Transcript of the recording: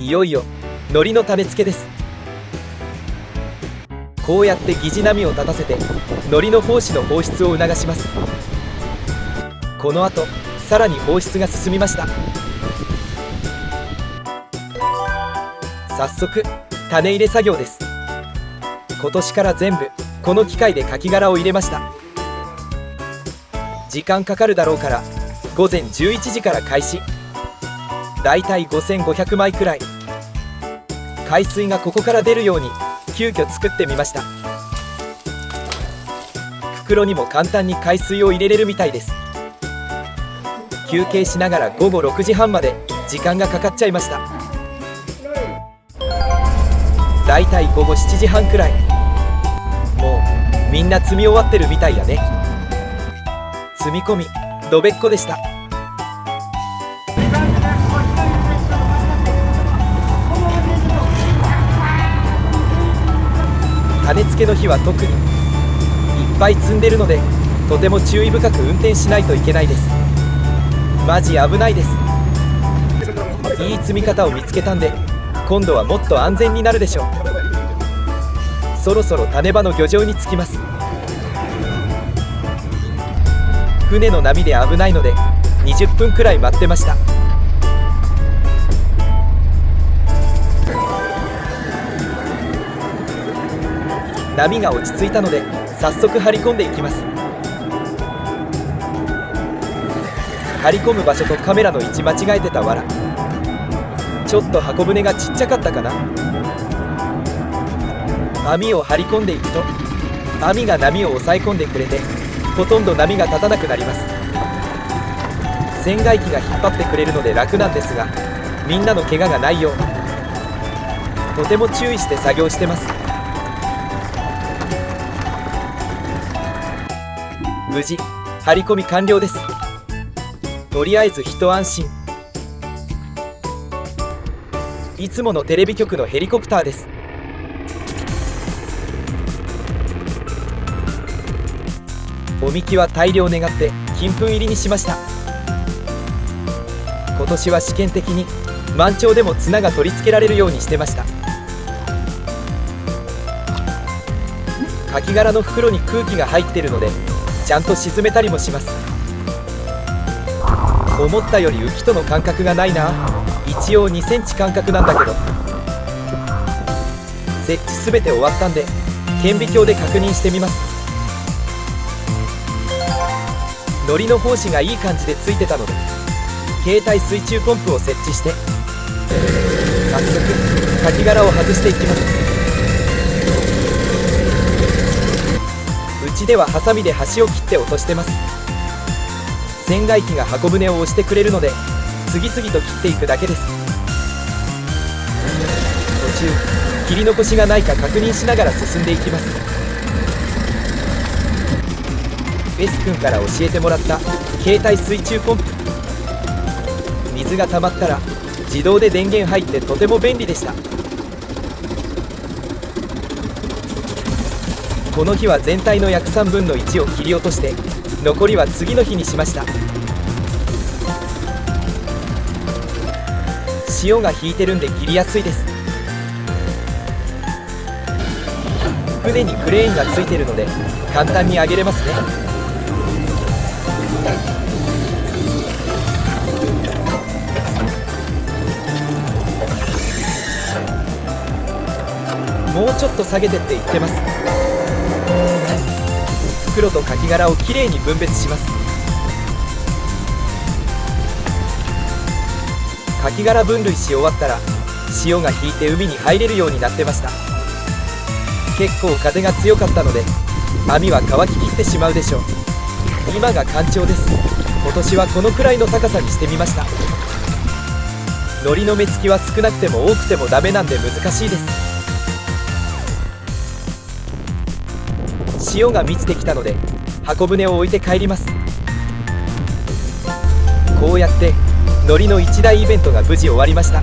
いよいよ海苔の種付けです。こうやって疑似波を立たせて海苔の胞子の放出を促します。この後さらに放出が進みました。早速種入れ作業です。今年から全部この機械でカキ殻を入れました。時間かかるだろうから午前11時から開始。だいたい5500枚くらい。海水がここから出るように急遽作ってみました。袋にも簡単に海水を入れれるみたいです。休憩しながら午後6時半まで時間がかかっちゃいました。だいたい午後7時半くらい。もうみんな積み終わってるみたいやね。積み込みどべっこでした。種付けの日は特にいっぱい積んでるのでとても注意深く運転しないといけないです。マジ危ないです。いい積み方を見つけたんで今度はもっと安全になるでしょう。そろそろ種場の漁場に着きます。船の波で危ないので20分くらい待ってました。波が落ち着いたので早速張り込んでいきます。張り込む場所とカメラの位置間違えてたわら。ちょっと箱舟がちっちゃかったかな。網を張り込んでいくと網が波を抑え込んでくれてほとんど波が立たなくなります。船外機が引っ張ってくれるので楽なんですがみんなの怪我がないようとても注意して作業してます。無事張り込み完了です。とりあえず一安心。いつものテレビ局のヘリコプターです。おみきは大量願って金粉入りにしました。今年は試験的に満潮でも綱が取り付けられるようにしてました。カキ殻の袋に空気が入ってるのでちゃんと沈めたりもします。思ったより浮きとの間隔がないな。一応2センチ間隔なんだけど。設置すべて終わったんで顕微鏡で確認してみます。海苔の胞子がいい感じでついてたので携帯水中ポンプを設置して早速カキ殻を外していきます。うちではハサミで端を切って落としてます。船外機が箱舟を押してくれるので次々と切っていくだけです。途中切り残しがないか確認しながら進んでいきます。ベス君から教えてもらった携帯水中ポンプ。水が溜まったら自動で電源入ってとても便利でした。この日は全体の約3分の1を切り落として残りは次の日にしました。潮が引いてるんで切りやすいです。船にクレーンがついてるので簡単に上げれますね。もうちょっと下げてって言ってます。袋とカキ殻をきれいに分別します。カキ殻分類し終わったら潮が引いて海に入れるようになってました。結構風が強かったので網は乾ききってしまうでしょう。今が干潮です。今年はこのくらいの高さにしてみました。海苔の目つきは少なくても多くてもダメなんで難しいです。潮が満ちてきたので箱舟を置いて帰ります。こうやって海苔の一大イベントが無事終わりました。